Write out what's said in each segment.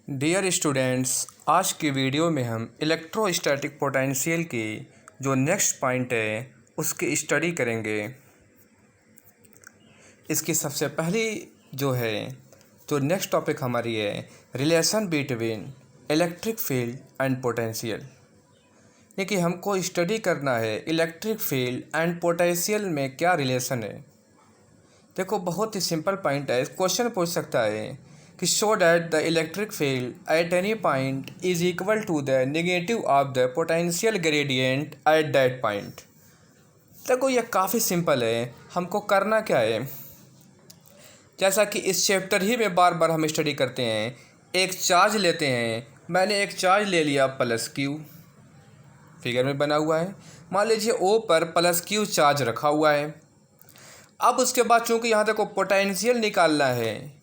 Dear students, आज की video में हम इलेक्ट्रोस्टैटिक पोटेंशियल की जो नेक्स्ट पॉइंट है उसकी स्टडी करेंगे। इसकी सबसे पहली जो नेक्स्ट टॉपिक हमारी है relation between electric field and potential. देखिए, हमको स्टडी करना है इलेक्ट्रिक फील्ड एंड पोटेंशियल में क्या रिलेशन है। देखो, बहुत ही सिंपल पॉइंट है। क्वेश्चन पूछ सकता है कि show that the electric field at any point is equal to the negative of the potential gradient at that point. देखो, ये काफ़ी सिंपल है। हमको करना क्या है, जैसा कि इस चैप्टर ही में बार बार हम स्टडी करते हैं। एक चार्ज लेते हैं। मैंने एक चार्ज ले लिया +Q, फिगर में बना हुआ है। मान लीजिए O पर +Q चार्ज रखा हुआ है। अब उसके बाद चूँकि यहाँ देखो पोटेंशियल निकालना है,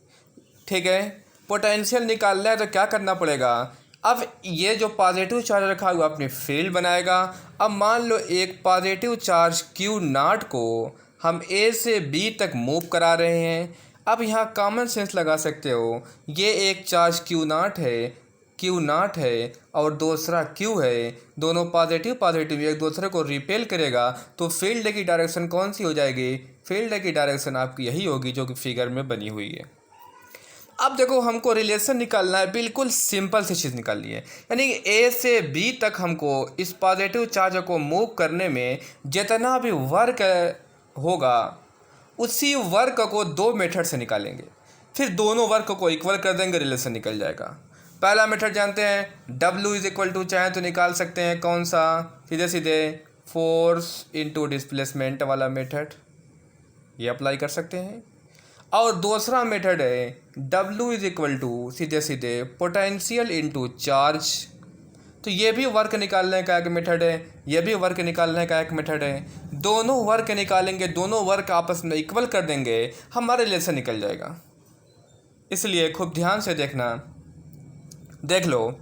ठीक है, पोटेंशियल निकालना है तो क्या करना पड़ेगा। अब ये जो पॉजिटिव चार्ज रखा हुआ अपनी फील्ड बनाएगा। अब मान लो एक पॉजिटिव चार्ज Q0 को हम A से B तक मूव करा रहे हैं। अब यहाँ कॉमन सेंस लगा सकते हो, ये एक चार्ज Q0 है और दूसरा Q है। दोनों पॉजिटिव एक दूसरे को रिपेल करेगा तो फील्ड की डायरेक्शन कौन सी हो जाएगी। फील्ड की डायरेक्शन आपकी यही होगी जो कि फिगर में बनी हुई है। अब देखो, हमको रिलेशन निकालना है, बिल्कुल सिंपल सी चीज़ निकालनी है। यानी कि A से B तक हमको इस पॉजिटिव चार्ज को मूव करने में जितना भी वर्क होगा उसी वर्क को दो मेथड से निकालेंगे। फिर दोनों वर्क को इक्वल कर देंगे, रिलेशन निकल जाएगा। पहला मेथड जानते हैं, W चाहे तो निकाल सकते हैं कौन सा, सीधे सीधे फोर्स इनटू डिस्प्लेसमेंट वाला मेथड, ये अप्लाई कर सकते हैं। और दूसरा मेथड है W सीधे सीधे पोटेंशियल इनटू चार्ज। तो ये भी वर्क निकालने का एक मेथड है, ये भी वर्क निकालने का एक मेथड है। दोनों वर्क निकालेंगे, दोनों वर्क आपस में इक्वल कर देंगे, हमारा रिलेशन निकल जाएगा। इसलिए खूब ध्यान से देखना। देख लो,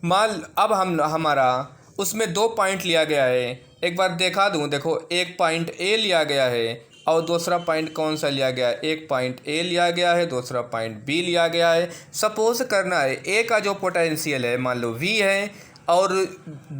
मान अब हमारा उसमें 2 पॉइंट लिया गया है। एक बार दिखा दूं, देखो, एक पॉइंट A लिया गया है और दूसरा पॉइंट कौन सा लिया गया है। एक पॉइंट A लिया गया है, दूसरा पॉइंट B लिया गया है। सपोज करना है A का जो पोटेंशियल है मान लो V है और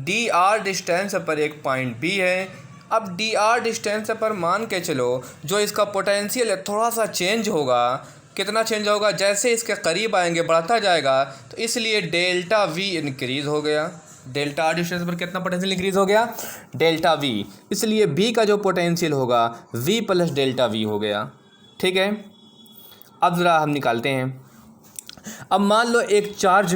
dr डिस्टेंस पर एक पॉइंट B है। अब dr डिस्टेंस पर मान के चलो जो इसका पोटेंशियल है थोड़ा सा चेंज होगा। कितना चेंज होगा, जैसे इसके करीब आएंगे बढ़ता जाएगा, तो इसलिए ΔV इंक्रीज़ हो गया। डेल्टा डिस्टेंस पर कितना पोटेंशियल इंक्रीज़ हो गया, ΔV। इसलिए B का जो पोटेंशियल होगा V + ΔV हो गया। ठीक है, अब ज़रा हम निकालते हैं। अब मान लो एक चार्ज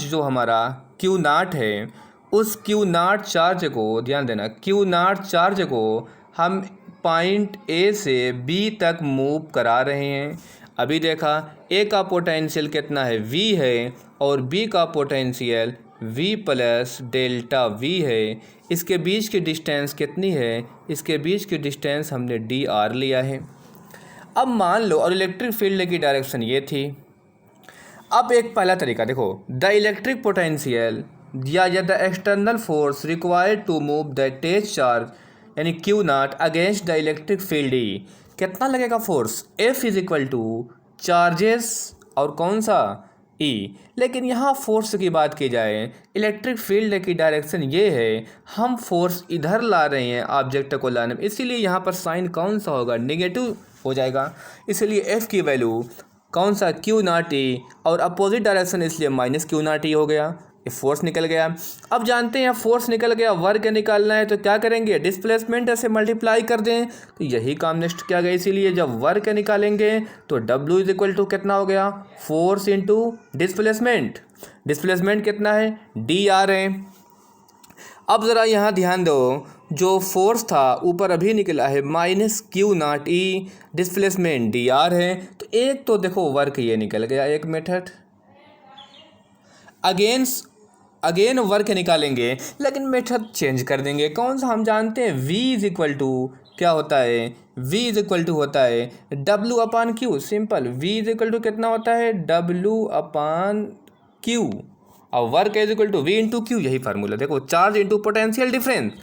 जो हमारा Q0 है, उस Q0 चार्ज को, ध्यान देना, Q0 चार्ज को हम पॉइंट A से B तक मूव करा रहे हैं। अभी देखा, A का पोटेंशियल कितना है, V है, और B का पोटेंशियल V + ΔV है। इसके बीच की डिस्टेंस कितनी है, इसके बीच की डिस्टेंस हमने dr लिया है। अब मान लो, और इलेक्ट्रिक फील्ड की डायरेक्शन ये थी। अब एक पहला तरीका देखो, द इलेक्ट्रिक पोटेंशियल या the external force required to move the test charge यानी Q0 against the electric field E। कितना लगेगा फोर्स, F = चार्जेस और कौन सा E। लेकिन यहाँ फोर्स की बात की जाए, इलेक्ट्रिक फील्ड की डायरेक्शन ये है, हम फोर्स इधर ला रहे हैं ऑब्जेक्ट को लाने में, इसीलिए यहाँ पर साइन कौन सा होगा, नेगेटिव हो जाएगा। इसलिए F की वैल्यू कौन सा, Q0E, और अपोजिट डायरेक्शन इसलिए -Q0E हो गया। ये फोर्स निकल गया। अब जानते हैं फोर्स निकल गया, वर्क निकालना है तो क्या करेंगे, डिस्प्लेसमेंट से मल्टीप्लाई कर दें, तो यही काम नेक्स्ट किया गया। इसीलिए जब वर्क निकालेंगे तो W कितना हो गया, फोर्स इनटू डिस्प्लेसमेंट। डिस्प्लेसमेंट कितना है, dr है। अब ज़रा यहाँ ध्यान दो, जो फोर्स था ऊपर अभी निकला है -Q0E, डिस्प्लेसमेंट dr है। तो एक तो देखो वर्क ये निकल गया एक मेथड। अगेन वर्क निकालेंगे, लेकिन मेथड चेंज कर देंगे। कौन सा, हम जानते हैं V क्या होता है, V होता है W/Q। सिंपल, V कितना होता है, W/Q, और वर्क V × Q, यही फार्मूला। देखो, चार्ज इनटू पोटेंशियल डिफरेंस।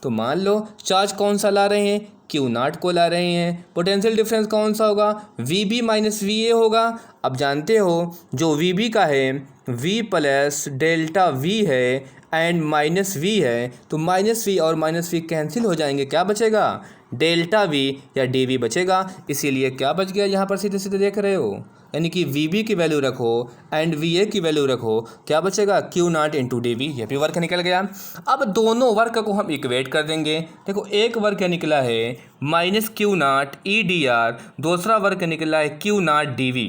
तो मान लो चार्ज कौन सा ला रहे हैं, क्यू नॉट को ला रहे हैं। पोटेंशियल डिफरेंस कौन सा होगा, V B minus V A होगा। अब जानते हो जो वी बी का है वी प्लस डेल्टा वी है एंड माइनस वी है, तो माइनस वी और माइनस वी कैंसिल हो जाएंगे, क्या बचेगा, डेल्टा वी या डी वी बचेगा। इसीलिए क्या बच गया यहाँ पर सीधे सीधे देख रहे हो, यानी कि वी बी की वैल्यू रखो एंड वी ए की वैल्यू रखो, क्या बचेगा, Q not into D V. यह भी वर्क निकल गया। अब दोनों वर्क को हम इक्वेट कर देंगे। देखो एक वर्क क्या निकला है minus Q not E D R, दूसरा वर्क निकला है क्यू नॉट डी वी।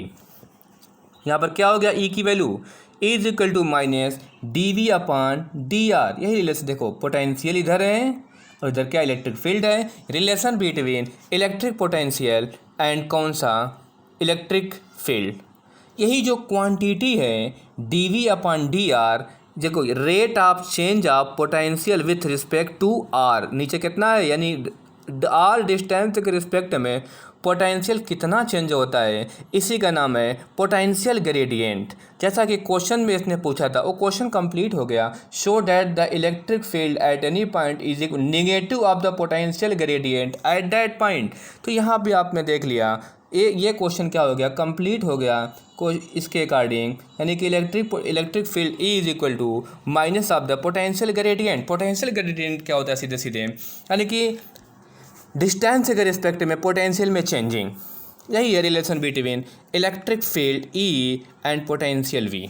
यहाँ पर क्या हो गया, ई की value is equal to minus D V upon D R. यही रिलेशन, देखो पोटेंशियल इधर है और इधर क्या इलेक्ट्रिक फील्ड है। Relation between electric potential and कौन सा, इलेक्ट्रिक फील्ड। यही जो क्वांटिटी है D V upon D R, देखो rate of change of potential with respect to R, नीचे कितना है, यानी आर डिस्टेंस के रिस्पेक्ट में पोटेंशियल कितना चेंज होता है, इसी का नाम है पोटेंशियल ग्रेडियंट। जैसा कि क्वेश्चन में इसने पूछा था, वो क्वेश्चन कंप्लीट हो गया। Show that the electric field at any point is negative of the potential gradient at that point. तो यहाँ भी आपने देख लिया ये क्वेश्चन क्या हो गया, कंप्लीट हो गया इसके अकॉर्डिंग, यानी कि electric field E is equal to minus of the potential gradient. Potential gradient क्या होता है, सीधे सीधे यानी कि डिस्टेंस के रिस्पेक्ट में पोटेंशियल में चेंजिंग। यही है relation between electric field E and potential V.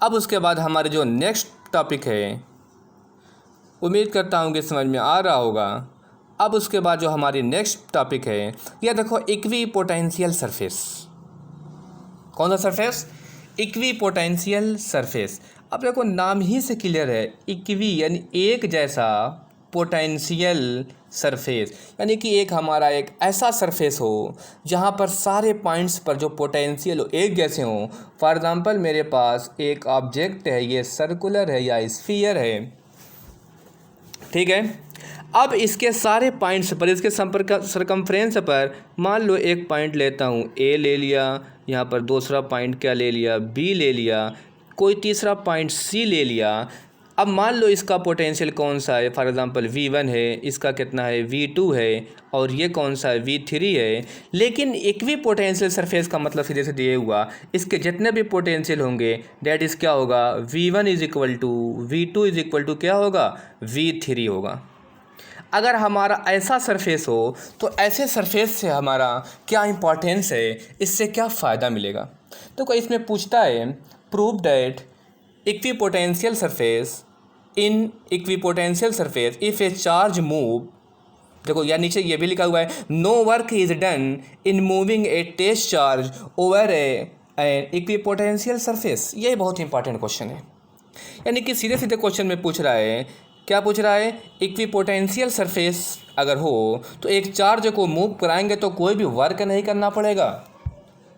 अब उसके बाद हमारे जो नेक्स्ट टॉपिक है, उम्मीद करता हूँ कि समझ में आ रहा होगा। अब उसके बाद जो हमारी नेक्स्ट टॉपिक है, यह देखो इक्वी पोटेंशियल सरफेस। कौन सा सरफेस, इक्वी पोटेंशियल सरफेस। अब देखो नाम ही से क्लियर है, इक्वी यानी एक जैसा, पोटेंशियल सरफेस यानी कि एक हमारा एक ऐसा सरफेस हो जहाँ पर सारे पॉइंट्स पर जो पोटेंशियल हो एक जैसे हों। फॉर एग्जांपल मेरे पास एक ऑब्जेक्ट है, ये सर्कुलर है या स्फीयर है, ठीक है। अब इसके सारे पॉइंट्स पर, इसके सरकमफ्रेंस पर मान लो एक पॉइंट लेता हूँ, ए ले लिया, यहाँ पर दूसरा पॉइंट क्या ले लिया, बी ले लिया, कोई तीसरा पॉइंट सी ले लिया। अब मान लो इसका पोटेंशियल कौन सा है, फॉर एग्जांपल V1 है, इसका कितना है V2 है, और ये कौन सा है V3 है। लेकिन इक्वी पोटेंशियल सरफेस का मतलब सीधे सीधे ये हुआ, इसके जितने भी पोटेंशियल होंगे डैट इज़ क्या होगा, V1 is equal to V2 is equal to क्या होगा, V3 होगा। अगर हमारा ऐसा सरफेस हो तो ऐसे सरफेस से हमारा क्या इंपॉर्टेंस है, इससे क्या फ़ायदा मिलेगा। तो कोई इसमें पूछता है prove that equipotential surface in equipotential surface if a charge move, देखो यार नीचे ये भी लिखा हुआ है, no work is done in moving a test charge over a equipotential surface. ये बहुत इंपॉर्टेंट क्वेश्चन है, यानी कि सीधे सीधे क्वेश्चन में पूछ रहा है, क्या पूछ रहा है, इक्विपोटेंशियल सरफेस अगर हो तो एक चार्ज को मूव कराएंगे तो कोई भी वर्क नहीं करना पड़ेगा।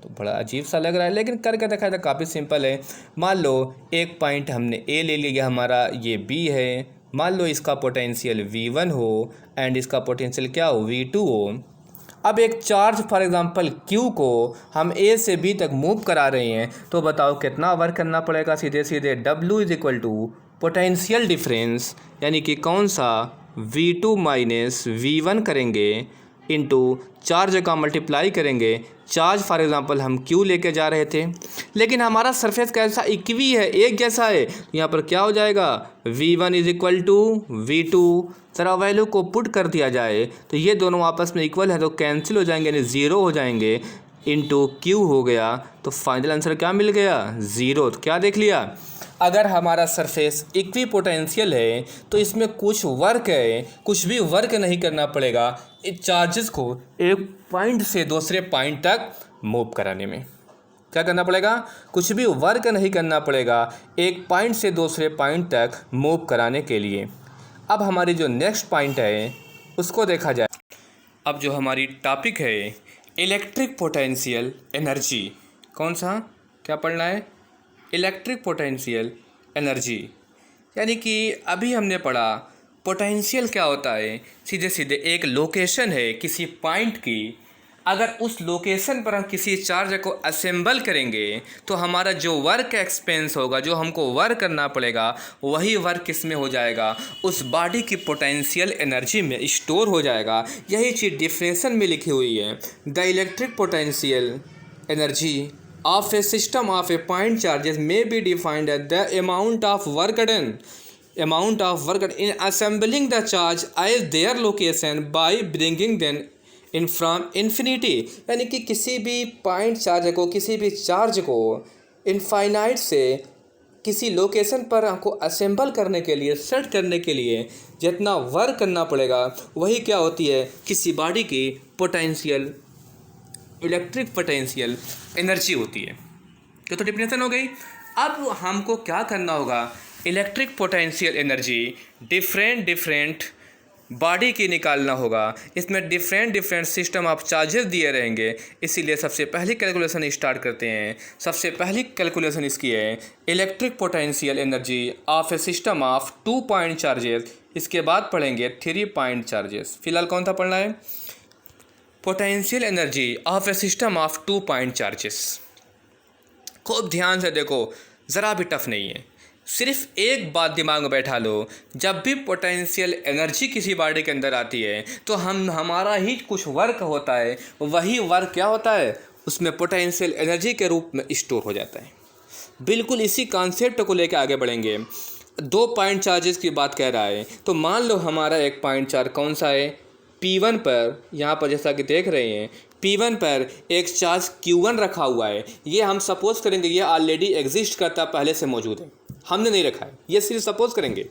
तो बड़ा अजीब सा लग रहा है, लेकिन करके देखा था, काफ़ी सिंपल है। मान लो एक पॉइंट हमने ए ले लिया, हमारा ये बी है, मान लो इसका पोटेंशियल V1 हो एंड इसका पोटेंशियल क्या हो, V2 हो। अब एक चार्ज फॉर एग्जांपल Q को हम ए से बी तक मूव करा रहे हैं, तो बताओ कितना वर्क करना पड़ेगा। सीधे सीधे W is equal to potential difference, यानी कि कौन सा, V2 माइनस V1 करेंगे इंटू चार्ज का मल्टीप्लाई करेंगे। चार्ज फॉर एग्जांपल हम Q लेके जा रहे थे, लेकिन हमारा सरफेस कैसा, इक्वी है, एक जैसा है। यहाँ पर क्या हो जाएगा, V1 is equal to V2, जरा वैल्यू को पुट कर दिया जाए तो ये दोनों आपस में इक्वल है तो कैंसिल हो जाएंगे, यानी ज़ीरो हो जाएंगे, इंटू Q हो गया, तो फाइनल आंसर क्या मिल गया, ज़ीरो। तो क्या देख लिया, अगर हमारा सरफेस इक्वी पोटेंशियल है तो इसमें कुछ वर्क है, कुछ भी वर्क नहीं करना पड़ेगा चार्जेस को एक पॉइंट से दूसरे पॉइंट तक मूव कराने में। क्या करना पड़ेगा, कुछ भी वर्क नहीं करना पड़ेगा एक पॉइंट से दूसरे पॉइंट तक मूव कराने के लिए। अब हमारी जो नेक्स्ट पॉइंट है उसको देखा जाए। अब जो हमारी टॉपिक है इलेक्ट्रिक पोटेंशियल एनर्जी, कौन सा, क्या पढ़ना है, इलेक्ट्रिक पोटेंशियल एनर्जी। यानी कि अभी हमने पढ़ा पोटेंशियल क्या होता है, सीधे सीधे एक लोकेशन है किसी पॉइंट की अगर उस लोकेशन पर हम किसी चार्ज को असेंबल करेंगे तो हमारा जो वर्क एक्सपेंस होगा, जो हमको वर्क करना पड़ेगा, वही वर्क किस में हो जाएगा, उस बॉडी की पोटेंशियल एनर्जी में स्टोर हो जाएगा। यही चीज़ डिफिनेशन में लिखी हुई है। The electric potential energy of a system of a point charges may be defined as the amount of work done in assembling the charge at their location by bringing them in from infinity। यानी कि किसी भी point charge को, किसी भी charge को infinite से किसी लोकेशन पर हमको असेंबल करने के लिए, सेट करने के लिए जितना वर्क करना पड़ेगा, वही क्या होती है, किसी बॉडी की पोटेंशियल, इलेक्ट्रिक पोटेंशियल एनर्जी होती है। तो डिफिनेशन हो गई। अब हमको क्या करना होगा, electric potential energy different body की निकालना होगा। इसमें डिफरेंट सिस्टम ऑफ चार्जेस दिए रहेंगे। इसीलिए सबसे पहली कैलकुलेशन स्टार्ट करते हैं। सबसे पहली कैलकुलेशन इसकी है, electric potential energy of a system of 2 point charges. इसके बाद पढ़ेंगे 3 पॉइंट चार्जेस। फिलहाल कौन सा पढ़ना है, potential energy of a system of 2 point charges. खूब ध्यान से देखो, ज़रा भी टफ नहीं है। सिर्फ एक बात दिमाग में बैठा लो, जब भी पोटेंशियल एनर्जी किसी बॉडी के अंदर आती है तो हमारा ही कुछ वर्क होता है, वही वर्क क्या होता है, उसमें पोटेंशियल एनर्जी के रूप में स्टोर हो जाता है। बिल्कुल इसी कॉन्सेप्ट को लेकर आगे बढ़ेंगे। 2 पॉइंट चार्जेस की बात कह रहा है, तो मान लो हमारा एक पॉइंट चार्ज कौन सा है, P1 पर। यहाँ पर जैसा कि देख रहे हैं, P1 पर एक चार्ज Q1 रखा हुआ है। ये हम सपोज करेंगे ये ऑलरेडी एग्जिस्ट करता, पहले से मौजूद है, हमने नहीं रखा है। ये सिर्फ सपोज करेंगे।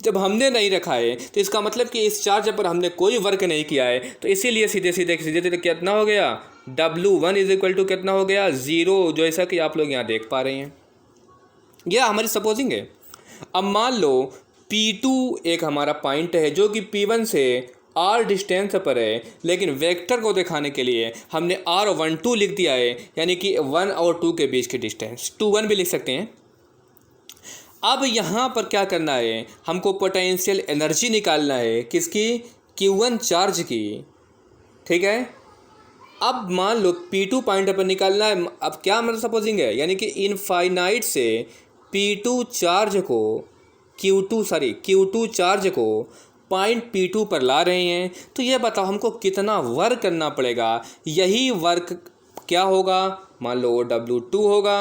जब हमने नहीं रखा है तो इसका मतलब कि इस चार्ज पर हमने कोई वर्क नहीं किया है, तो इसीलिए सीधे कितना हो गया, W1 इज इक्वल टू कितना हो गया, 0, जैसा कि आप लोग यहाँ देख पा रहे हैं। यह हमारी सपोजिंग है। अब मान लो P2 एक हमारा पॉइंट है जो कि P1 से R डिस्टेंस पर है, लेकिन वेक्टर को दिखाने के लिए हमने R12 लिख दिया है, यानी कि 1 और 2 के बीच की डिस्टेंस, 2-1 भी लिख सकते हैं। अब यहाँ पर क्या करना है, हमको पोटेंशियल एनर्जी निकालना है, किसकी, Q1 चार्ज की, ठीक है। अब मान लो P2 पॉइंट पर निकालना है। अब क्या मतलब सपोजिंग है, यानी कि इनफाइनाइट से P2 चार्ज को Q2 चार्ज को पॉइंट P2 पर ला रहे हैं। तो ये बताओ हमको कितना वर्क करना पड़ेगा। यही वर्क क्या होगा, मान लो W2 होगा,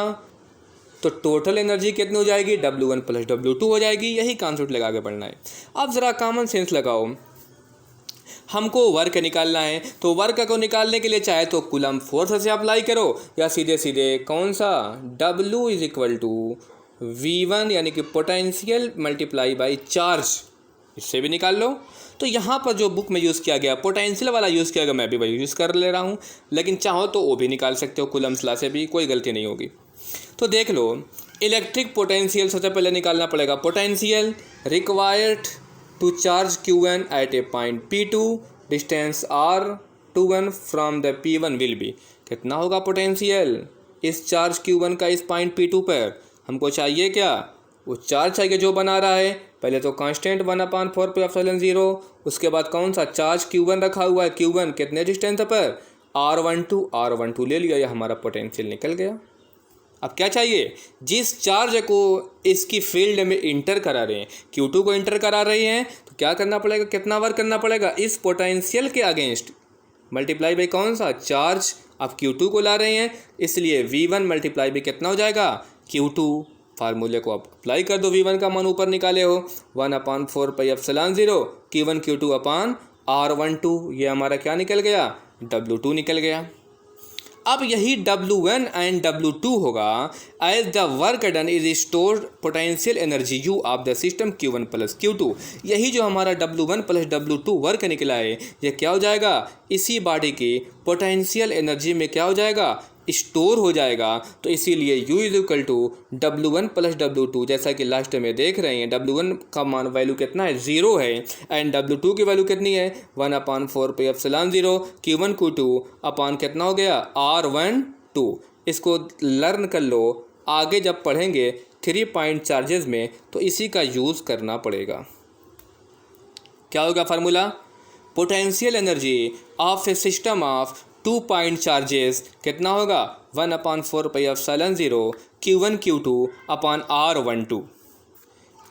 तो टोटल एनर्जी कितनी हो जाएगी, W1 प्लस W2 हो जाएगी। यही कॉन्सेप्ट लगा के पढ़ना है। अब ज़रा कॉमन सेंस लगाओ, हमको वर्क निकालना है, तो वर्क को निकालने के लिए चाहे तो कूलम फोर्स से अप्लाई करो, या सीधे कौन सा, W is equal to V1 यानी कि पोटेंशियल मल्टीप्लाई बाई चार्ज, इससे भी निकाल लो। तो यहाँ पर जो बुक में यूज़ किया गया पोटेंशियल वाला यूज़ किया गया, मैं भी वही यूज़ कर ले रहा हूँ, लेकिन चाहो तो वो भी निकाल सकते हो, कूलम्स लॉ से भी कोई गलती नहीं होगी। तो देख लो, इलेक्ट्रिक पोटेंशियल सबसे पहले निकालना पड़ेगा। Potential required to charge Q1 at a point P2 distance R21 from the P1 will be, कितना होगा पोटेंशियल इस चार्ज Q1 का इस पॉइंट P2 पर। हमको चाहिए क्या, वो चार्ज चाहिए जो बना रहा है। पहले तो कांस्टेंट 1/4πε0, उसके बाद कौन सा चार्ज Q1 रखा हुआ है, Q1 कितने डिस्टेंस पर, R12 ले लिया, यह हमारा पोटेंशियल निकल गया। अब क्या चाहिए, जिस चार्ज को इसकी फील्ड में इंटर करा रहे हैं, Q2 को इंटर करा रही हैं, तो क्या करना पड़ेगा, कितना वर्क करना पड़ेगा, इस पोटेंशियल के अगेंस्ट मल्टीप्लाई बाई कौन सा चार्ज, अब Q2 को ला रहे हैं, इसलिए V1 मल्टीप्लाई बाई कितना हो जाएगा, Q2। फार्मूले को आप अप्लाई कर दो, V1 का मान ऊपर निकाले हो, 1/4πε0 Q1 Q2 अपान R12, ये हमारा क्या निकल गया, W2 निकल गया। अब यही W1 एंड W2 होगा as the work done is stored potential energy U of the system Q1 plus Q2। यही जो हमारा W1 प्लस W2 वर्क निकला है, ये क्या हो जाएगा, इसी बॉडी की पोटेंशियल एनर्जी में क्या हो जाएगा, स्टोर हो जाएगा। तो इसीलिए U is equal to W1 plus W2, जैसा कि लास्ट में देख रहे हैं, W1 का मान वैल्यू कितना है, 0 है, एंड W2 की वैल्यू कितनी है, 1/4πε0 Q1 Q2 अपान कितना हो गया, R12। इसको लर्न कर लो, आगे जब पढ़ेंगे 3 पॉइंट चार्जेस में तो इसी का यूज़ करना पड़ेगा। क्या होगा formula, potential energy of a system of 2 point charges कितना होगा 1/4πε0 Q1 Q2 अपॉन R12।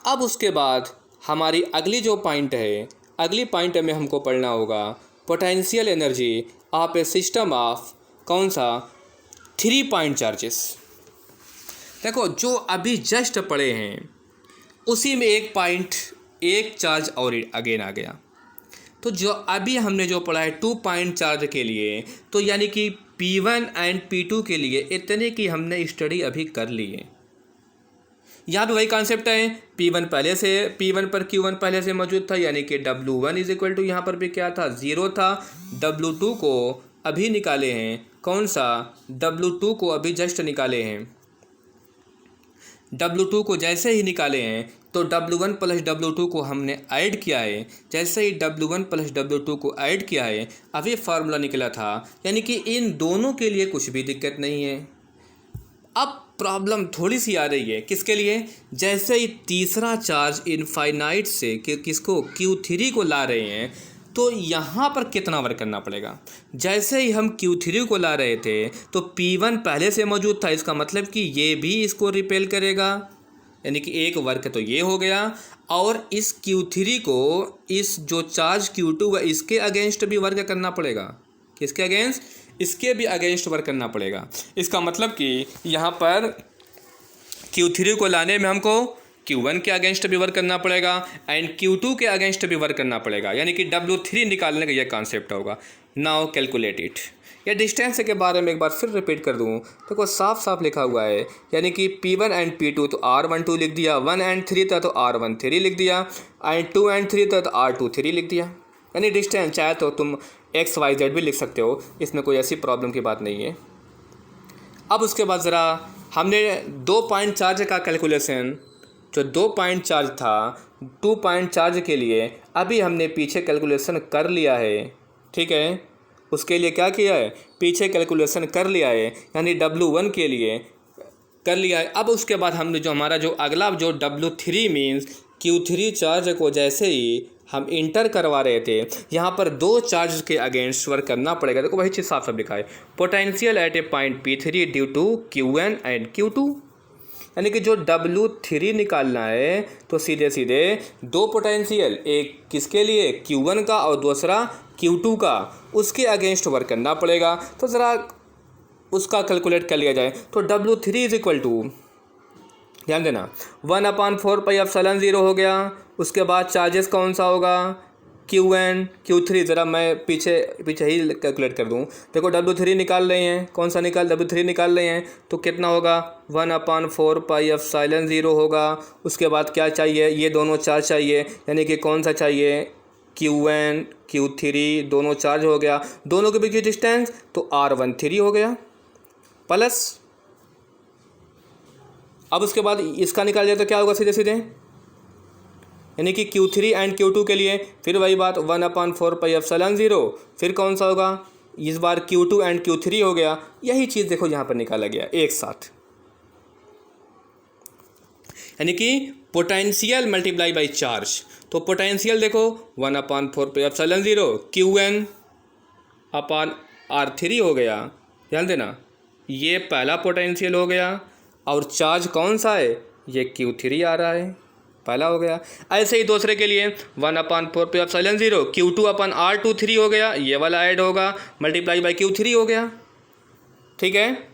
अब उसके बाद हमारी अगली जो पॉइंट है, अगली पॉइंट में हमको पढ़ना होगा potential energy of a system of कौन सा 3 पॉइंट चार्जेस। देखो जो अभी जस्ट पढ़े हैं उसी में एक चार्ज और अगेन आ गया। तो जो अभी हमने जो पढ़ा है 2 पॉइंट चार्ज के लिए, तो यानी कि P1 एंड P2 के लिए इतने की हमने स्टडी अभी कर ली है। यहाँ पे वही कॉन्सेप्ट है, P1 पर Q1 पहले से मौजूद था, यानी कि W1 इज इक्वल टू यहाँ पर भी क्या था 0 था। W2 को अभी निकाले हैं, कौन सा W2 को अभी जस्ट निकाले हैं। W2 को जैसे ही निकाले हैं तो W1 प्लस W2 को हमने ऐड किया है। जैसे ही W1 प्लस W2 को ऐड किया है अभी फार्मूला निकला था, यानी कि इन दोनों के लिए कुछ भी दिक्कत नहीं है। अब प्रॉब्लम थोड़ी सी आ रही है किसके लिए, जैसे ही तीसरा चार्ज इनफाइनाइट से किसको Q3 को ला रहे हैं तो यहाँ पर कितना वर्क करना पड़ेगा। जैसे ही हम Q3 को ला रहे थे तो P1 पहले से मौजूद था, इसका मतलब कि ये भी इसको रिपेल करेगा, यानी कि एक वर्क तो ये हो गया। और इस Q3 को इस जो चार्ज Q2 है इसके अगेंस्ट भी वर्क करना पड़ेगा। किसके अगेंस्ट, इसके भी अगेंस्ट वर्क करना पड़ेगा। इसका मतलब कि यहाँ पर Q3 को लाने में हमको Q1 के अगेंस्ट भी वर्क करना पड़ेगा एंड Q2 के अगेंस्ट भी वर्क करना पड़ेगा, यानी कि W3 निकालने का यह कॉन्सेप्ट होगा। Now calculate it. या डिस्टेंस के बारे में एक बार फिर रिपीट कर दूँ, देखो साफ साफ लिखा हुआ है, यानी कि P1 एंड P2 तो R12 लिख दिया, 1 एंड 3 था तो R13 लिख दिया, एंड 2 एंड 3 था तो R23 लिख दिया। यानी डिस्टेंस चाहे तो तुम XYZ भी लिख सकते हो, इसमें कोई ऐसी प्रॉब्लम की बात नहीं है। अब उसके बाद ज़रा हमने 2 पॉइंट चार्ज का कैलकुलेशन, जो 2 पॉइंट चार्ज था 2 पॉइंट चार्ज के लिए अभी हमने पीछे कैलकुलेशन कर लिया है, ठीक है। उसके लिए क्या किया है, पीछे कैलकुलेशन कर लिया है, यानी W1 के लिए कर लिया है। अब उसके बाद हमने जो हमारा जो अगला जो W3 मीन्स Q3 चार्ज को जैसे ही हम इंटर करवा रहे थे, यहाँ पर 2 चार्ज के अगेंस्ट वर्क करना पड़ेगा। देखो वही चीज़ साफ साफ लिखा है, potential at a point P3 due to Q1 and Q2, यानी कि जो W3 निकालना है तो सीधे सीधे 2 पोटेंशियल, एक किसके लिए Q1 का और दूसरा Q2 का, उसके अगेंस्ट वर्क करना पड़ेगा। तो ज़रा उसका कैलकुलेट कर लिया जाए तो W3 इज इक्वल टू, ध्यान देना 1/4πε0 हो गया। उसके बाद चार्जेस कौन सा होगा Q1 Q3, ज़रा मैं पीछे ही कैलकुलेट कर दूँ। देखो W3 निकाल रहे हैं, कौन सा W3 निकाल रहे हैं तो कितना होगा 1/4πε0 होगा। उसके बाद क्या चाहिए, ये दोनों चार्ज चाहिए, यानी कि कौन सा चाहिए Q1 Q3 दोनों चार्ज हो गया, दोनों के बीच की डिस्टेंस तो R13 हो गया प्लस। अब उसके बाद इसका निकाल जाए तो क्या होगा सीधे सीधे, यानी कि Q3 एंड Q2 के लिए फिर वही बात 1/4πε0, फिर कौन सा होगा, इस बार Q2 एंड Q3 हो गया। यही चीज़ देखो यहाँ पर निकाला गया एक साथ, यानी कि पोटेंशियल मल्टीप्लाई बाई चार्ज। तो पोटेंशियल देखो 1/4πε0 Q1 अपॉन R3 हो गया, ध्यान देना ये पहला पोटेंशियल हो गया, और चार्ज कौन सा है ये Q3 आ रहा है, पहला हो गया। ऐसे ही दूसरे के लिए 1/4πε0 Q2 अपॉन R23 हो गया, ये वाला ऐड होगा, मल्टीप्लाई बाई Q3 हो गया, ठीक है।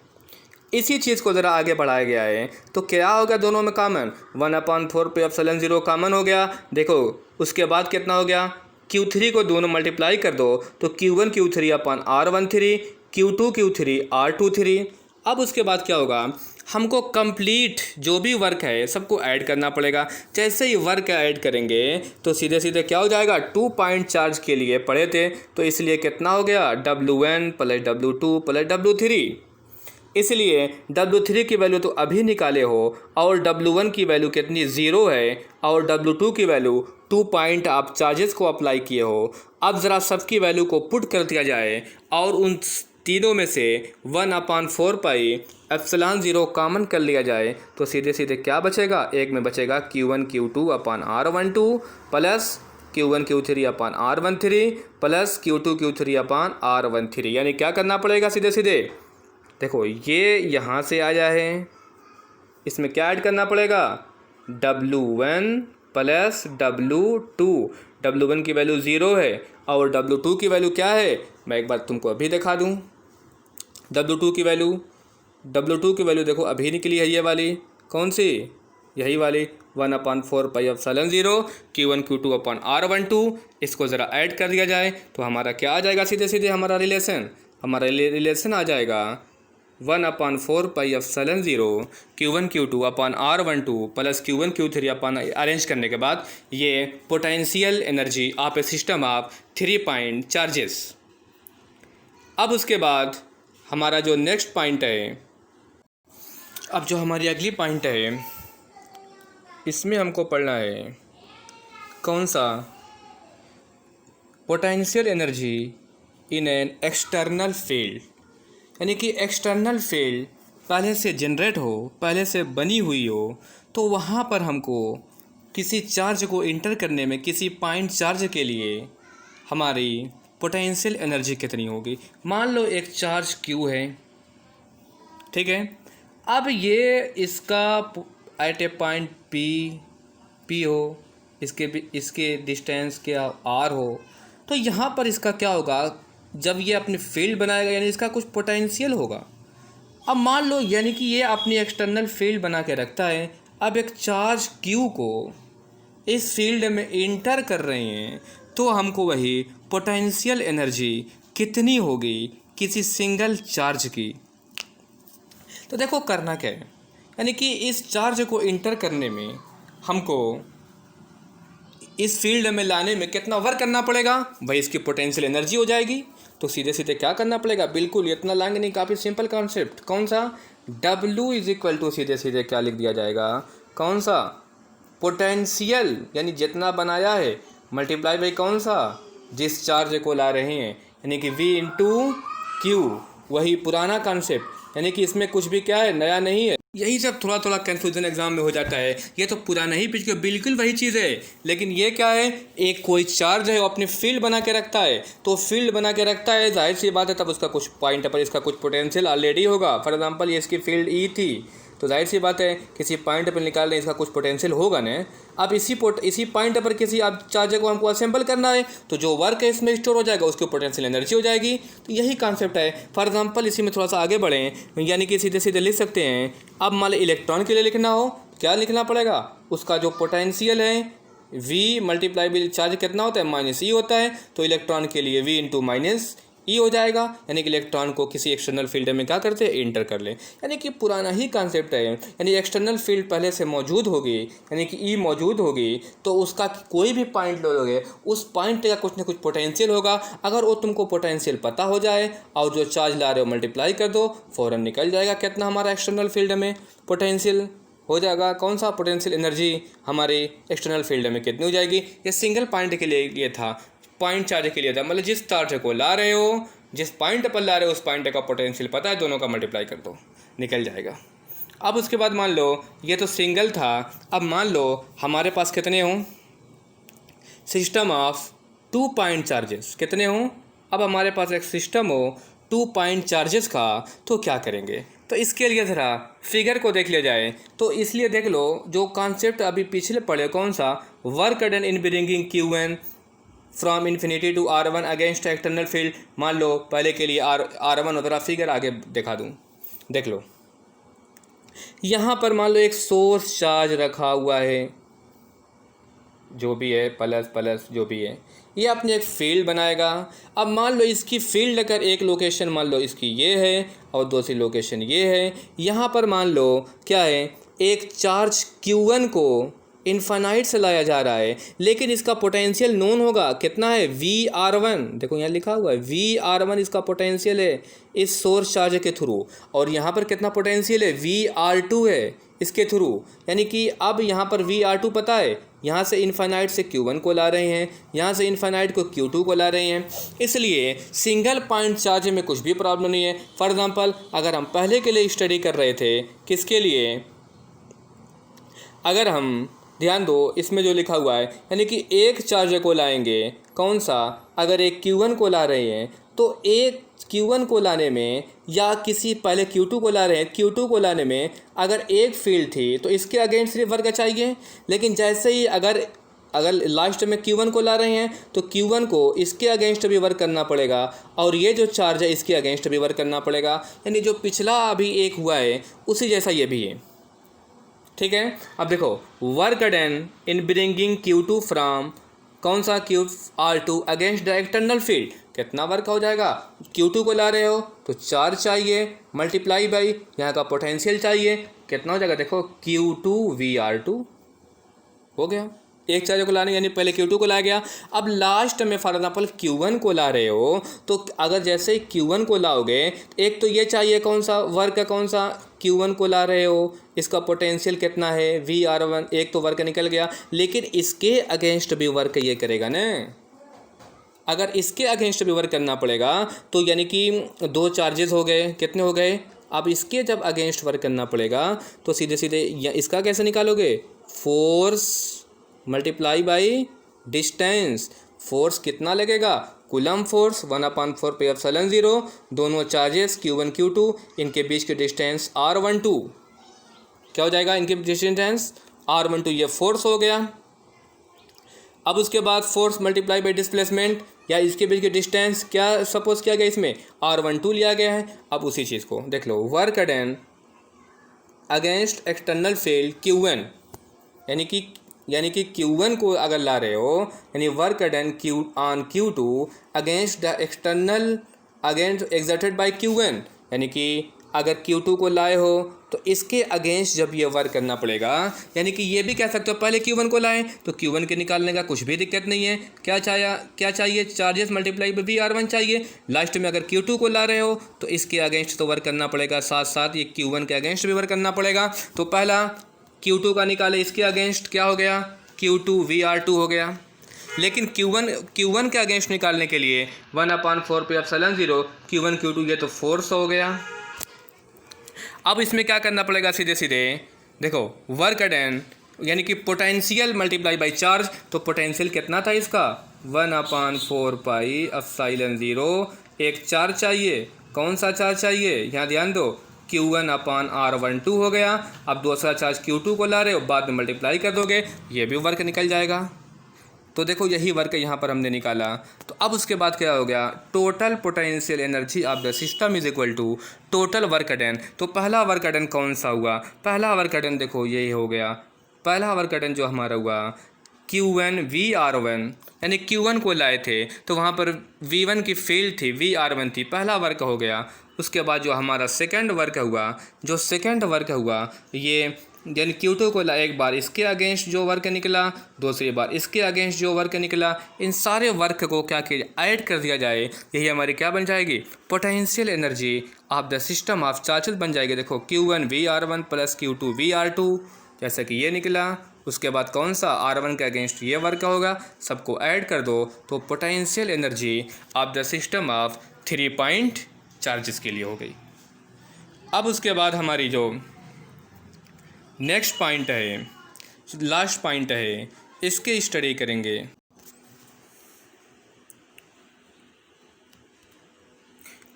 इसी चीज़ को ज़रा आगे बढ़ाया गया है तो क्या हो गया दोनों में कॉमन, 1/4πε0 कॉमन हो गया। देखो उसके बाद कितना हो गया, Q3 को दोनों मल्टीप्लाई कर दो तो Q1 Q3 upon R13, Q2 Q3 R23। अब उसके बाद क्या होगा, हमको कंप्लीट जो भी वर्क है सबको ऐड करना पड़ेगा। जैसे ही वर्क ऐड करेंगे तो सीधे सीधे क्या हो जाएगा, 2 पॉइंट चार्ज के लिए पढ़े थे तो इसलिए कितना हो गया W1 plus W2 plus W3। इसलिए W3 की वैल्यू तो अभी निकाले हो और W1 की वैल्यू कितनी 0 है और W2 की वैल्यू 2 पॉइंट आप चार्जेस को अप्लाई किए हो। अब ज़रा सबकी वैल्यू को पुट कर दिया जाए और उन तीनों में से 1/4πε0 कॉमन कर लिया जाए तो सीधे सीधे क्या बचेगा, एक में बचेगा Q1 Q2 upon R12 plus Q1 Q3 अपान R13 प्लस Q2 Q3 अपान R13। यानी क्या करना पड़ेगा सीधे सीधे, देखो ये यहाँ से आया है, इसमें क्या ऐड करना पड़ेगा, W1 प्लस W2। W1 की वैल्यू 0 है और W2 की वैल्यू क्या है, मैं एक बार तुमको अभी दिखा दूँ। W2 की वैल्यू देखो अभी निकली है, ये वाली कौन सी, यही वाली 1/4πε0 Q1 Q2 अपान R12। इसको ज़रा ऐड कर दिया जाए तो हमारा क्या आ जाएगा, सीधे सीधे हमारा रिलेशन आ जाएगा 1/4πε0 Q1 Q2 अपान R12 प्लस Q1 Q3 अपान, अरेंज करने के बाद ये potential energy of a system of 3 point charges. अब उसके बाद हमारा जो नेक्स्ट पॉइंट है, अब जो हमारी अगली पॉइंट है, इसमें हमको पढ़ना है कौन सा, potential energy in an external field. यानी कि एक्सटर्नल फील्ड पहले से जनरेट हो, पहले से बनी हुई हो, तो वहाँ पर हमको किसी चार्ज को इंटर करने में, किसी पॉइंट चार्ज के लिए हमारी पोटेंशियल एनर्जी कितनी होगी। मान लो एक चार्ज Q है, ठीक है। अब ये इसका एट ए पॉइंट P हो, इसके डिस्टेंस क्या R हो, तो यहाँ पर इसका क्या होगा, जब ये अपनी फील्ड बनाएगा यानी इसका कुछ पोटेंशियल होगा। अब मान लो यानी कि ये अपनी एक्सटर्नल फील्ड बना के रखता है, अब एक चार्ज Q को इस फील्ड में इंटर कर रहे हैं, तो हमको वही पोटेंशियल एनर्जी कितनी होगी किसी सिंगल चार्ज की। तो देखो करना क्या है, यानी कि इस चार्ज को इंटर करने में हमको इस फील्ड में लाने में कितना वर्क करना पड़ेगा, भाई इसकी पोटेंशियल एनर्जी हो जाएगी। तो सीधे सीधे क्या करना पड़ेगा, बिल्कुल इतना लाएंगे नहीं, काफ़ी सिंपल कॉन्सेप्ट। कौन सा, W इज इक्वल टू सीधे सीधे क्या लिख दिया जाएगा, कौन सा, पोटेंशियल यानी जितना बनाया है मल्टीप्लाई बाई कौन सा, जिस चार्ज को ला रहे हैं, यानी कि V इंटू Q, वही पुराना कॉन्सेप्ट। यानी कि इसमें कुछ भी क्या है, नया नहीं है। यही सब थोड़ा थोड़ा कन्फ्यूजन एग्जाम में हो जाता है, ये तो पुराना ही पिछले बिल्कुल वही चीज़ है। लेकिन ये क्या है, एक कोई चार्ज है वो अपनी फील्ड बना के रखता है, तो फील्ड बना के रखता है, जाहिर सी बात है तब उसका कुछ पॉइंट पर इसका कुछ पोटेंशियल ऑलरेडी होगा। फॉर एग्जांपल ये इसकी फील्ड E थी, तो जाहिर सी बात है किसी पॉइंट पर निकाल रहे इसका कुछ पोटेंशियल होगा ना। अब इसी पॉइंट पर किसी अब चार्ज को हमको असेंबल करना है, तो जो वर्क है इसमें स्टोर हो जाएगा, उसकी पोटेंशियल एनर्जी हो जाएगी। तो यही कॉन्सेप्ट है। फॉर एग्जांपल इसी में थोड़ा सा आगे बढ़ें, यानी कि सीधे सीधे लिख सकते हैं। अब मान लो इलेक्ट्रॉन के लिए लिखना हो, क्या लिखना पड़ेगा, उसका जो पोटेंशियल है V मल्टीप्लाई बाई चार्ज कितना होता है, -E होता है, तो इलेक्ट्रॉन के लिए V इंटू -E हो जाएगा। यानी कि इलेक्ट्रॉन को किसी एक्सटर्नल फील्ड में क्या करते हैं, इंटर कर ले। यानी कि पुराना ही कॉन्सेप्ट है। यानी एक्सटर्नल फील्ड पहले से मौजूद होगी, यानी कि E मौजूद होगी, तो उसका कोई भी पॉइंट लोगे, उस पॉइंट का कुछ ना कुछ पोटेंशियल होगा। अगर वो तुमको पोटेंशियल पता हो जाए और जो चार्ज ला रहे हो मल्टीप्लाई कर दो, फ़ौरन निकल जाएगा कितना हमारा एक्सटर्नल फील्ड में पोटेंशियल हो जाएगा। कौन सा, पोटेंशियल एनर्जी हमारी एक्सटर्नल फील्ड में कितनी हो जाएगी। ये सिंगल पॉइंट के लिए था, पॉइंट चार्ज के लिए था, मतलब जिस चार्ज को ला रहे हो, जिस पॉइंट पर ला रहे हो, उस पॉइंट का पोटेंशियल पता है, दोनों का मल्टीप्लाई कर दो, निकल जाएगा। अब उसके बाद मान लो ये तो सिंगल था, अब मान लो हमारे पास कितने हों, सिस्टम ऑफ 2 पॉइंट चार्जेस कितने हों। अब हमारे पास एक सिस्टम हो 2 पॉइंट चार्जेस का, तो क्या करेंगे, तो इसके लिए ज़रा फिगर को देख लिया जाए। तो इसलिए देख लो जो कॉन्सेप्ट अभी पिछले पढ़े, कौन सा, work done in bringing Q1 from infinity to R1 against external field. मान लो पहले के लिए R1 होता, फिगर आगे दिखा दूँ, देख लो। यहाँ पर मान लो एक सोर्स चार्ज रखा हुआ है, जो भी है प्लस जो भी है, ये अपनी एक फील्ड बनाएगा। अब मान लो इसकी फील्ड अगर एक लोकेशन मान लो इसकी ये है और दूसरी लोकेशन ये है, यहाँ पर मान लो क्या है, एक चार्ज Q1 को इन्फानाइट से लाया जा रहा है, लेकिन इसका पोटेंशियल नोन होगा, कितना है, VR1। देखो यहाँ लिखा हुआ है VR1 इसका पोटेंशियल है इस सोर्स चार्ज के थ्रू, और यहाँ पर कितना पोटेंशियल है, VR2 है इसके थ्रू। यानी कि अब यहाँ पर VR2 पता है, यहाँ से इन्फानाइट से Q1 को ला रहे हैं, यहाँ से इन्फानाइट को Q2 को ला रहे हैं, इसलिए सिंगल पॉइंट चार्ज में कुछ भी प्रॉब्लम नहीं है। फॉर एग्जांपल अगर हम पहले के लिए स्टडी कर रहे थे, किसके लिए, अगर हम ध्यान दो इसमें जो लिखा हुआ है, यानी कि एक चार्ज को लाएंगे, कौन सा, अगर एक Q1 को ला रहे हैं तो एक Q1 को लाने में या किसी पहले Q2 को ला रहे हैं, Q2 को लाने में अगर एक फील्ड थी तो इसके अगेंस्ट सिर्फ वर्क चाहिए। लेकिन जैसे ही अगर लास्ट में Q1 को ला रहे हैं तो Q1 को इसके अगेंस्ट भी वर्क करना पड़ेगा और ये जो चार्ज है इसके अगेंस्ट भी वर्क करना पड़ेगा। यानी जो पिछला अभी एक हुआ है उसी जैसा ये भी है। ठीक है, अब देखो work done in bringing Q2 from कौन सा R2 against the external field, कितना वर्क हो जाएगा। Q2 को ला रहे हो तो चार्ज चाहिए मल्टीप्लाई बाई यहाँ का पोटेंशियल चाहिए, कितना हो जाएगा, देखो Q2 VR2 हो गया। एक चार्ज को लाने यानी पहले Q2 को लाया गया। अब लास्ट में फॉर एग्जाम्पल Q1 को ला रहे हो तो अगर जैसे ही Q1 को लाओगे एक तो ये चाहिए कौन सा वर्क, कौन सा Q1 को ला रहे हो, इसका पोटेंशियल कितना है VR1, एक तो वर्क निकल गया। लेकिन इसके अगेंस्ट भी वर्क ये करेगा ना, अगर इसके अगेंस्ट भी वर्क करना पड़ेगा तो यानी कि दो चार्जेस हो गए, कितने हो गए। अब इसके जब अगेंस्ट वर्क करना पड़ेगा तो सीधे सीधे इसका कैसे निकालोगे, force multiply by distance. Force कितना लगेगा, कूलम फोर्स 1/4 पे एप्सिलॉन 0, दोनों चार्जेस Q1 Q2 इनके बीच के डिस्टेंस R12 क्या हो जाएगा, इनके डिस्टेंस R12, ये फोर्स हो गया। अब उसके बाद फोर्स मल्टीप्लाई बाई डिस्प्लेसमेंट या इसके बीच के डिस्टेंस क्या सपोज किया गया, इसमें R12 लिया गया है। अब उसी चीज़ को देख लो, work done against external field Q1, यानी कि Q1 को अगर ला रहे हो यानी work done Q2 against the external against exerted by Q1, यानी कि अगर Q2 को लाए हो तो इसके अगेंस्ट जब ये वर्क करना पड़ेगा, यानी कि ये भी कह सकते हो पहले Q1 को लाएं तो Q1 के निकालने का कुछ भी दिक्कत नहीं है। क्या चाहिए चार्जेस मल्टीप्लाई बाई VR1 चाहिए। लास्ट में अगर Q2 को ला रहे हो तो इसके अगेंस्ट तो वर्क करना पड़ेगा, साथ साथ ये Q1 के अगेंस्ट भी वर्क करना पड़ेगा। तो पहला Q2 का निकाले, इसके अगेंस्ट क्या हो गया, Q2 VR2 हो गया। लेकिन Q1 के अगेंस्ट निकालने के लिए 1/4 पे एप्सिलॉन 0 Q1 Q2 ये तो फोर्स हो गया। अब इसमें क्या करना पड़ेगा, सीधे सीधे देखो वर्क डन यानी कि पोटेंशियल मल्टीप्लाई बाई चार्ज, तो पोटेंशियल कितना था इसका 1/4 पाई एप्सिलॉन 0, एक चार्ज चाहिए, कौन सा चार्ज चाहिए, यहाँ ध्यान दो Q1/R12 हो गया। अब दूसरा चार्ज Q2 को ला रहे हो, बाद में मल्टीप्लाई कर दोगे, ये भी वर्क निकल जाएगा। तो देखो यही वर्क यहाँ पर हमने निकाला। तो अब उसके बाद क्या हो गया, total potential energy of the system is equal to total work done. तो पहला वर्क डन कौन सा हुआ, पहला वर्क डन देखो यही हो गया, पहला वर्क डन जो हमारा हुआ Q1 VR1, यानी Q1 को लाए थे तो वहाँ पर V1 की फील्ड थी, VR1 थी, पहला वर्क हो गया। उसके बाद जो हमारा सेकंड वर्क हुआ, ये यानी Q2 को लाए, एक बार इसके अगेंस्ट जो वर्क निकला, दूसरी बार इसके अगेंस्ट जो वर्क निकला, इन सारे वर्क को क्या किया, ऐड कर दिया जाए, यही हमारी क्या बन जाएगी, potential energy of the system of charges बन जाएगी। देखो Q1 VR1 plus Q2 VR2, जैसा कि ये निकला। उसके बाद कौन सा R1 के अगेंस्ट ये वर्क होगा, सबको ऐड कर दो तो potential energy of the system of 3 point charges के लिए हो गई। अब उसके बाद हमारी जो नेक्स्ट पॉइंट है, लास्ट पॉइंट है, इसके स्टडी करेंगे।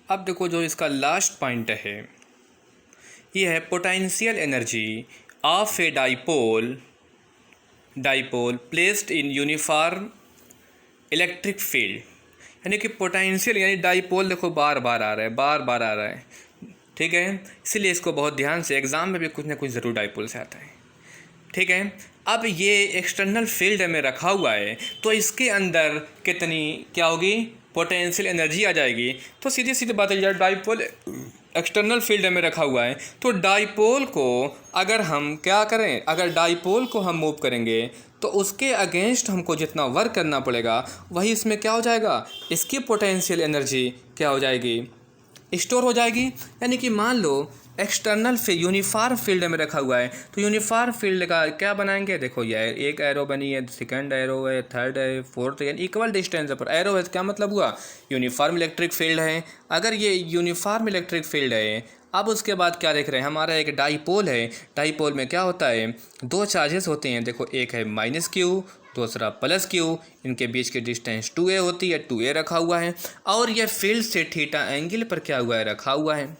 अब देखो जो इसका लास्ट पॉइंट है ये है potential energy of a dipole placed in uniform electric field, यानी कि पोटेंशियल यानी डाइपोल देखो बार बार आ रहा है, ठीक है, इसलिए इसको बहुत ध्यान से, एग्ज़ाम में भी कुछ ना कुछ ज़रूर डाइपोल से आता है, ठीक है। अब ये एक्सटर्नल फील्ड में रखा हुआ है तो इसके अंदर कितनी क्या होगी, पोटेंशियल एनर्जी आ जाएगी। तो सीधी सीधी बात है यार, डाइपोल एक्सटर्नल फील्ड में रखा हुआ है तो डाइपोल को अगर हम क्या करें, अगर डाइपोल को हम मूव करेंगे तो उसके अगेंस्ट हमको जितना वर्क करना पड़ेगा वही इसमें क्या हो जाएगा, इसकी पोटेंशियल एनर्जी क्या हो जाएगी, स्टोर हो जाएगी। यानी कि मान लो एक्सटर्नल यूनिफॉर्म फील्ड में रखा हुआ है तो यूनिफॉर्म फील्ड का क्या बनाएंगे, देखो ये एक एरो बनी है, सेकंड एरो है, थर्ड है, फोर्थ है, इक्वल डिस्टेंस पर एरो है, तो क्या मतलब हुआ, यूनिफॉर्म इलेक्ट्रिक फील्ड है। अगर ये यूनिफॉर्म इलेक्ट्रिक फील्ड है अब उसके बाद क्या देख रहे हैं, हमारा एक डाईपोल है। डाईपोल में क्या होता है, दो चार्जेस होते हैं। देखो एक है माइनस क्यू, दूसरा प्लस क्यू। इनके बीच की डिस्टेंस 2a होती है, 2a रखा हुआ है और ये फील्ड से थीटा एंगल पर क्या हुआ है, रखा हुआ है।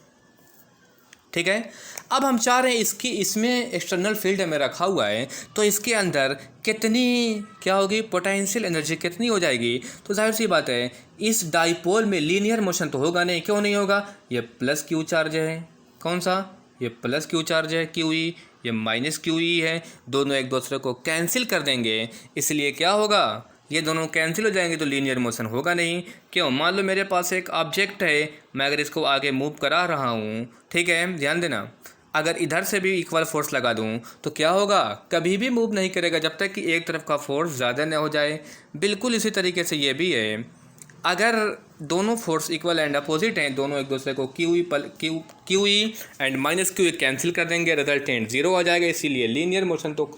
ठीक है, अब हम चाह रहे हैं इसमें एक्सटर्नल फील्ड में रखा हुआ है तो इसके अंदर कितनी क्या होगी, पोटेंशियल एनर्जी कितनी हो जाएगी। तो जाहिर सी बात है इस डाईपोल में लीनियर मोशन तो होगा नहीं। क्यों नहीं होगा, ये प्लस क्यू चार्ज है। कौन सा, ये प्लस क्यू चार्ज है, क्यू ई, ये माइनस क्यू ई है। दोनों एक दूसरे को कैंसिल कर देंगे, इसलिए क्या होगा, ये दोनों कैंसिल हो जाएंगे तो लीनियर मोशन होगा नहीं। क्यों, मान लो मेरे पास एक ऑब्जेक्ट है, मैं अगर इसको आगे मूव करा रहा हूँ, ठीक है, ध्यान देना, अगर इधर से भी इक्वल फोर्स लगा दूँ तो क्या होगा, कभी भी मूव नहीं करेगा जब तक कि एक तरफ का फोर्स ज़्यादा न हो जाए। बिल्कुल इसी तरीके से ये भी है, अगर दोनों फोर्स इक्वल एंड अपोजिट हैं, दोनों एक दूसरे को Q E and minus Q cancel कर देंगे, रिजल्टेंट जीरो आ जाएगा, इसीलिए लीनियर मोशन तो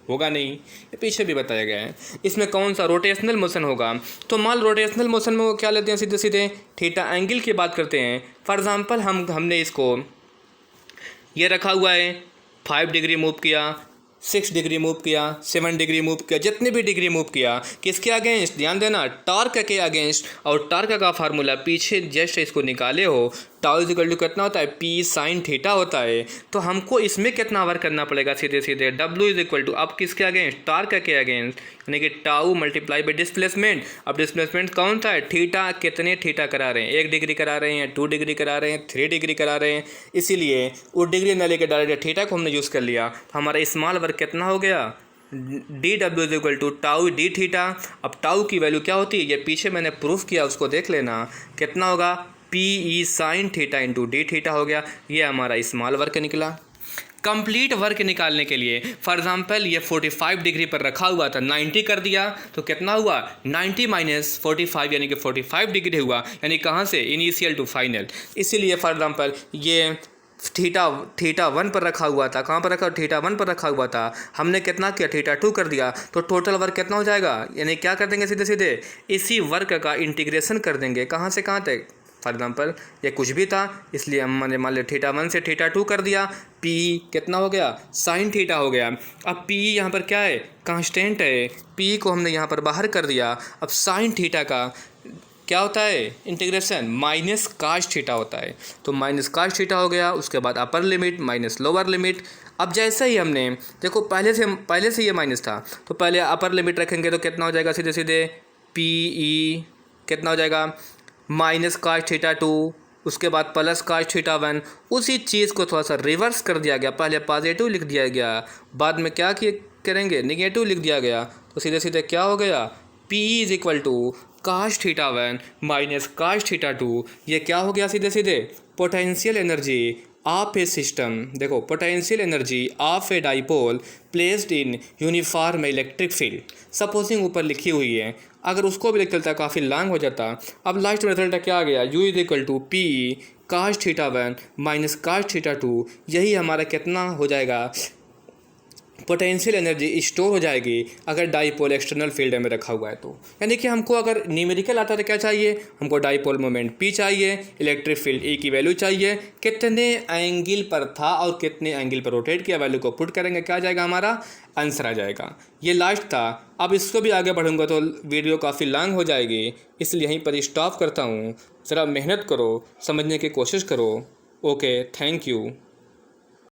होगा नहीं। ये पीछे भी बताया गया है। इसमें कौन सा रोटेशनल मोशन होगा, तो मान रोटेशनल मोशन में वो क्या लेते हैं, सीधे सीधे थीटा एंगल की बात करते हैं। फॉर एग्जांपल हमने इसको ये रखा हुआ है, 5 डिग्री मूव किया, 6 डिग्री मूव किया, 7 डिग्री मूव किया, जितने भी डिग्री मूव किया, किसके अगेंस्ट, ध्यान देना, टॉर्क के अगेंस्ट। और टॉर्क का फार्मूला पीछे जस्ट इसको निकाले हो, टाउ इज इक्वल टू कितना होता है, पी साइन थीटा होता है। तो हमको इसमें कितना वर्क करना पड़ेगा, सीधे सीधे डब्ल्यू इज इक्वल टू, अब किसके अगेंस्ट, टॉर्क के अगेंस्ट, यानी कि टाउ मल्टीप्लाई बाई डिस्प्लेसमेंट। अब डिस्प्लेसमेंट कौन सा है, थीटा, कितने थीटा करा रहे हैं, 1 डिग्री करा रहे हैं, 2 डिग्री करा रहे हैं, 3 डिग्री करा रहे हैं, इसीलिए वो डिग्री न लेकर डायरेक्ट थीटा को हमने यूज़ कर लिया। तो हमारा स्मॉल वर्क कितना हो गया, D W is equal to tau D theta. अब टाउ की वैल्यू क्या होती है, ये पीछे मैंने प्रूफ किया, उसको देख लेना, कितना होगा, P E sine theta into D theta हो गया। ये हमारा स्मॉल वर्क निकला। कंप्लीट वर्क निकालने के लिए फॉर एग्जांपल ये 45 डिग्री पर रखा हुआ था, 90 कर दिया तो कितना हुआ, 90 माइनस 45 यानी कि 45 डिग्री हुआ, यानी कहाँ से, इनिशियल टू फाइनल। इसीलिए फॉर एग्जांपल ये थीटा 1 पर रखा हुआ था, कहाँ पर रखा, थीटा 1 पर रखा हुआ था, हमने कितना किया, थीटा 2 कर दिया, तो टोटल वर्क कितना हो जाएगा, यानी क्या कर देंगे, सीधे सीधे इसी वर्क का इंटीग्रेशन कर देंगे, कहाँ से कहाँ तक। फॉर एग्जांपल ये कुछ भी था, इसलिए हमने मान लिया थीटा 1 से थीटा 2 कर दिया, पी कितना हो गया, साइन थीटा हो गया। अब पी यहाँ पर क्या है, कांस्टेंट है, पी को हमने यहाँ पर बाहर कर दिया। अब साइन थीटा का क्या होता है, इंटीग्रेशन माइनस काश थीटा होता है, तो माइनस काश थीटा हो गया। उसके बाद upper limit minus lower limit. अब जैसे ही हमने देखो पहले से ये माइनस था, तो पहले अपर लिमिट रखेंगे तो कितना हो जाएगा, सीधे सीधे पी ई कितना हो जाएगा, माइनस काश थीटा 2, उसके बाद प्लस काश थीटा 1। उसी चीज़ को थोड़ा सा रिवर्स कर दिया गया, पहले पॉजिटिव लिख दिया गया, बाद में क्या करेंगे, निगेटिव लिख दिया गया, तो सीधे सीधे क्या हो गया, P is equal to cos theta 1 minus cos theta 2। ये क्या हो गया, सीधे सीधे potential energy of a system. देखो potential energy of a dipole placed in uniform electric field. Supposing ऊपर लिखी हुई है, अगर उसको भी लिख चलता काफ़ी लॉन्ग हो जाता। अब लास्ट में रिजल्ट क्या आ गया, U is equal to P cos theta 1 minus cos theta 2। यही हमारा कितना हो जाएगा, पोटेंशियल एनर्जी स्टोर हो जाएगी अगर डाइपोल एक्सटर्नल फील्ड में रखा हुआ है तो। यानी कि हमको अगर न्यूमेरिकल आता है तो क्या चाहिए, हमको डाइपोल मोमेंट पी चाहिए, इलेक्ट्रिक फील्ड ए की वैल्यू चाहिए, कितने एंगल पर था और कितने एंगल पर रोटेट किया, वैल्यू को पुट करेंगे, क्या आ जाएगा, हमारा आंसर आ जाएगा। ये लास्ट था। अब इसको भी आगे बढ़ूंगा तो वीडियो काफ़ी लॉन्ग हो जाएगी, इसलिए यहीं पर स्टॉप करता हूँ। ज़रा मेहनत करो, समझने की कोशिश करो। Okay, thank you.